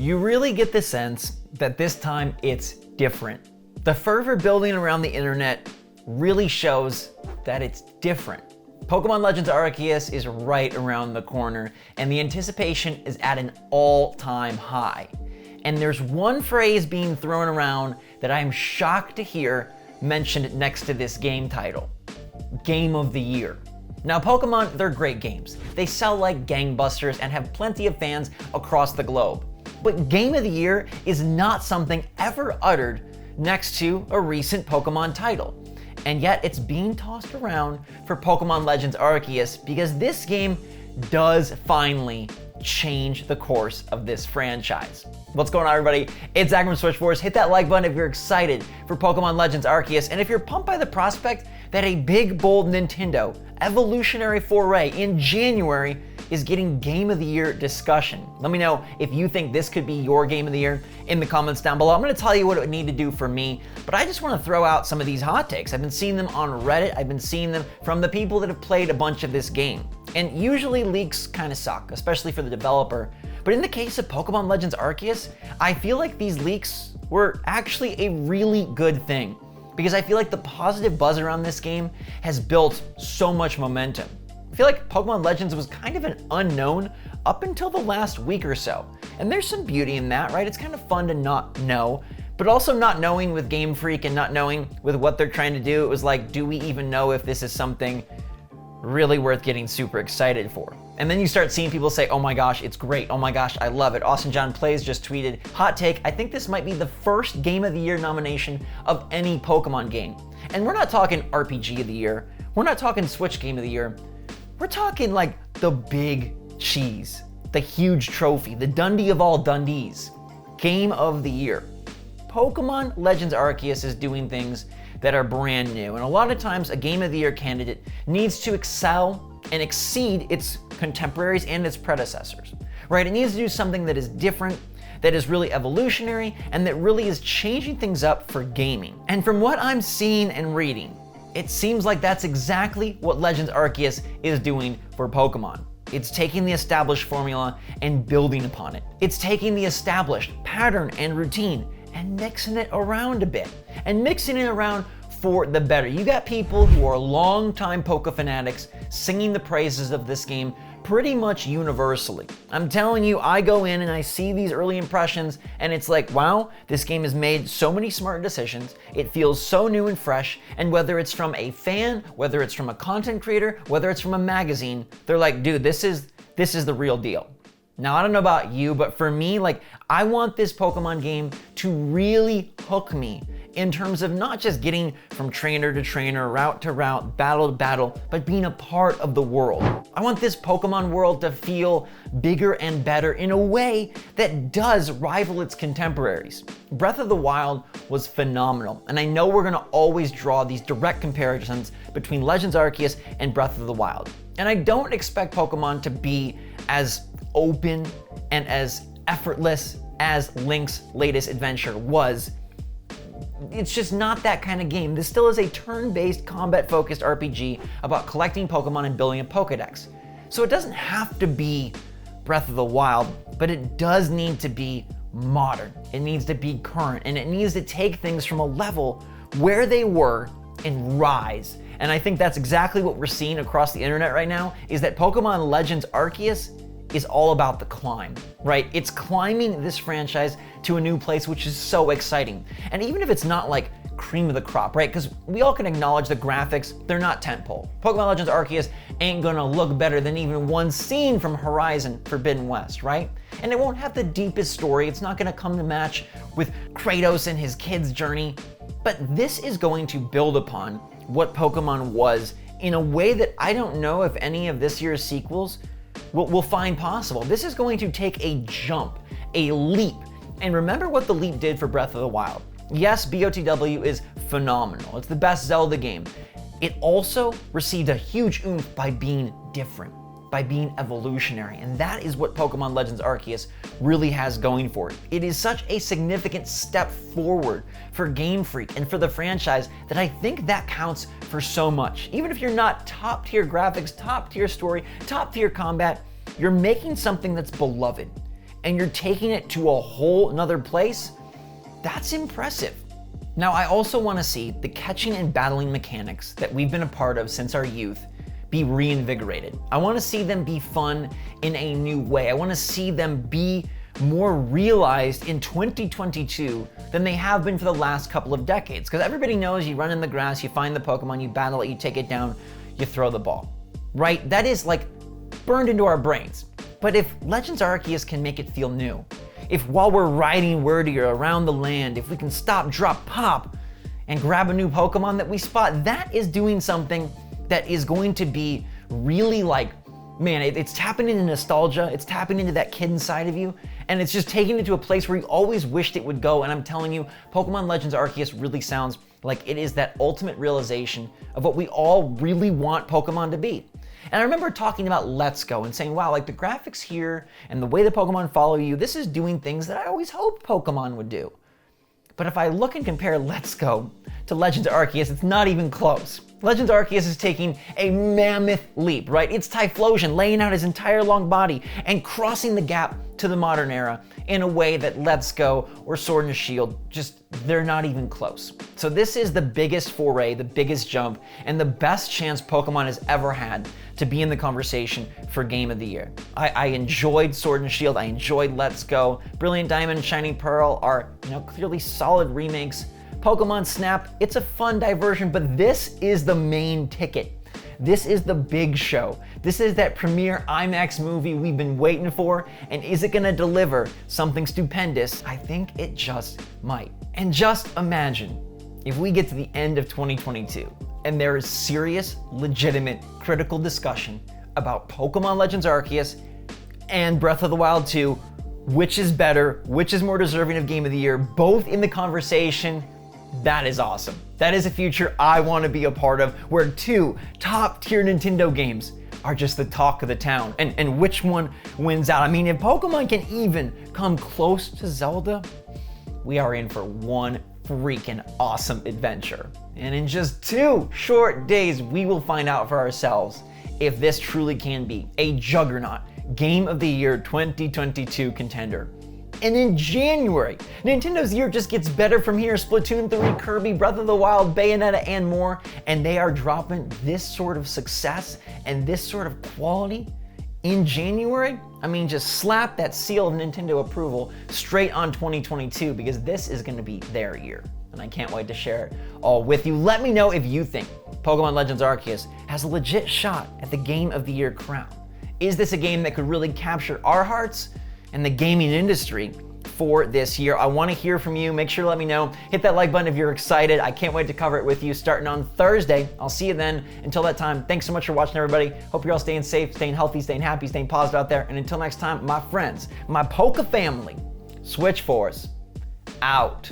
You really get the sense that this time it's different. The fervor building around the internet really shows that it's different. Pokemon Legends Arceus is right around the corner, and the anticipation is at an all-time high. And there's one phrase being thrown around that I'm shocked to hear mentioned next to this game title: Game of the Year. Now, Pokemon, they're great games. They sell like gangbusters and have plenty of fans across the globe. But Game of the Year is not something ever uttered next to a recent Pokemon title. And yet it's being tossed around for Pokemon Legends Arceus because this game does finally change the course of this franchise. What's going on, everybody? It's Zach from SwitchForce. Hit that like button if you're excited for Pokemon Legends Arceus, and if you're pumped by the prospect that a big, bold Nintendo evolutionary foray in January is getting Game of the Year discussion. Let me know if you think this could be your Game of the Year in the comments down below. I'm gonna tell you what it would need to do for me, but I just wanna throw out some of these hot takes. I've been seeing them on Reddit. I've been seeing them from the people that have played a bunch of this game. And usually leaks kind of suck, especially for the developer. But in the case of Pokemon Legends Arceus, I feel like these leaks were actually a really good thing, because I feel like the positive buzz around this game has built so much momentum. I feel like Pokemon Legends was kind of an unknown up until the last week or so. And there's some beauty in that, right? It's kind of fun to not know, but also not knowing with Game Freak and not knowing with what they're trying to do, it was like, do we even know if this is something really worth getting super excited for? And then you start seeing people say, oh my gosh, it's great. Oh my gosh, I love it. Austin John Plays just tweeted, hot take, I think this might be the first Game of the Year nomination of any Pokemon game. And we're not talking RPG of the Year. We're not talking Switch Game of the Year. We're talking like the big cheese, the huge trophy, the Dundee of all Dundees, Game of the Year. Pokemon Legends Arceus is doing things that are brand new, and a lot of times a Game of the Year candidate needs to excel and exceed its contemporaries and its predecessors, right? It needs to do something that is different, that is really evolutionary, and that really is changing things up for gaming. And from what I'm seeing and reading, it seems like that's exactly what Legends Arceus is doing for Pokemon. It's taking the established formula and building upon it. It's taking the established pattern and routine and mixing it around a bit, and mixing it around for the better. You got people who are longtime Poke fanatics singing the praises of this game pretty much universally. I'm telling you, I go in and I see these early impressions and it's like, wow, this game has made so many smart decisions. It feels so new and fresh. And whether it's from a fan, whether it's from a content creator, whether it's from a magazine, they're like, dude, this is the real deal. Now, I don't know about you, but for me, like, I want this Pokemon game to really hook me in terms of not just getting from trainer to trainer, route to route, battle to battle, but being a part of the world. I want this Pokemon world to feel bigger and better in a way that does rival its contemporaries. Breath of the Wild was phenomenal, and I know we're gonna always draw these direct comparisons between Legends Arceus and Breath of the Wild. And I don't expect Pokemon to be as open and as effortless as Link's latest adventure was. It's just not that kind of game. This still is a turn-based, combat-focused RPG about collecting Pokemon and building a Pokedex. So it doesn't have to be Breath of the Wild, but it does need to be modern. It needs to be current, and it needs to take things from a level where they were and rise. And I think that's exactly what we're seeing across the internet right now, is that Pokemon Legends Arceus is all about the climb, right? It's climbing this franchise to a new place, which is so exciting. And even if it's not like cream of the crop, right? Because we all can acknowledge the graphics, they're not tentpole. Pokemon Legends Arceus ain't gonna look better than even one scene from Horizon Forbidden West, right? And it won't have the deepest story. It's not gonna come to match with Kratos and his kid's journey. But this is going to build upon what Pokemon was in a way that I don't know if any of this year's sequels will find possible. This is going to take a jump, a leap. And remember what the leap did for Breath of the Wild. Yes, BOTW is phenomenal. It's the best Zelda game. It also received a huge oomph by being different, by being evolutionary. And that is what Pokemon Legends Arceus really has going for it. It is such a significant step forward for Game Freak and for the franchise that I think that counts for so much. Even if you're not top tier graphics, top tier story, top tier combat, you're making something that's beloved. and you're taking it to a whole nother place, that's impressive. Now, I also want to see the catching and battling mechanics that we've been a part of since our youth be reinvigorated. I want to see them be fun in a new way. I want to see them be more realized in 2022 than they have been for the last couple of decades. Because everybody knows you run in the grass, you find the Pokemon, you battle it, you take it down, you throw the ball, right? That is like burned into our brains. But if Legends Arceus can make it feel new, if while we're riding Wordier around the land, if we can stop, drop, pop, and grab a new Pokemon that we spot, that is doing something that is going to be really like, man, it's tapping into nostalgia, it's tapping into that kid inside of you, and it's just taking it to a place where you always wished it would go. And I'm telling you, Pokemon Legends Arceus really sounds like it is that ultimate realization of what we all really want Pokemon to be. And I remember talking about Let's Go and saying, wow, like the graphics here and the way the Pokemon follow you, this is doing things that I always hoped Pokemon would do. But if I look and compare Let's Go to Legends Arceus, it's not even close. Legends Arceus is taking a mammoth leap, right? It's Typhlosion laying out his entire long body and crossing the gap to the modern era in a way that Let's Go or Sword and Shield, they're not even close. So this is the biggest foray, the biggest jump, and the best chance Pokemon has ever had to be in the conversation for Game of the Year. I enjoyed Sword and Shield, I enjoyed Let's Go. Brilliant Diamond and Shining Pearl are, clearly solid remakes. Pokemon Snap, it's a fun diversion, but this is the main ticket. This is the big show. This is that premiere IMAX movie we've been waiting for, and is it gonna deliver something stupendous? I think it just might. And just imagine if we get to the end of 2022 and there is serious, legitimate, critical discussion about Pokemon Legends Arceus and Breath of the Wild 2, which is better, which is more deserving of Game of the Year, both in the conversation. That is awesome. That is a future I want to be a part of, where two top-tier Nintendo games are just the talk of the town. And which one wins out? I mean, if Pokemon can even come close to Zelda, we are in for one freaking awesome adventure. And in just 2 short days, we will find out for ourselves if this truly can be a juggernaut Game of the Year 2022 contender. And in January, Nintendo's year just gets better from here. Splatoon 3, Kirby, Breath of the Wild, Bayonetta, and more. And they are dropping this sort of success and this sort of quality in January. I mean, just slap that seal of Nintendo approval straight on 2022, because this is gonna be their year. And I can't wait to share it all with you. Let me know if you think Pokemon Legends Arceus has a legit shot at the Game of the Year crown. Is this a game that could really capture our hearts and the gaming industry for this year? I want to hear from you. Make sure to let me know. Hit that like button if you're excited. I can't wait to cover it with you starting on Thursday. I'll see you then. Until that time, thanks so much for watching, everybody. Hope you're all staying safe, staying healthy, staying happy, staying positive out there. And until next time, my friends, my Poke family, SwitchForce out.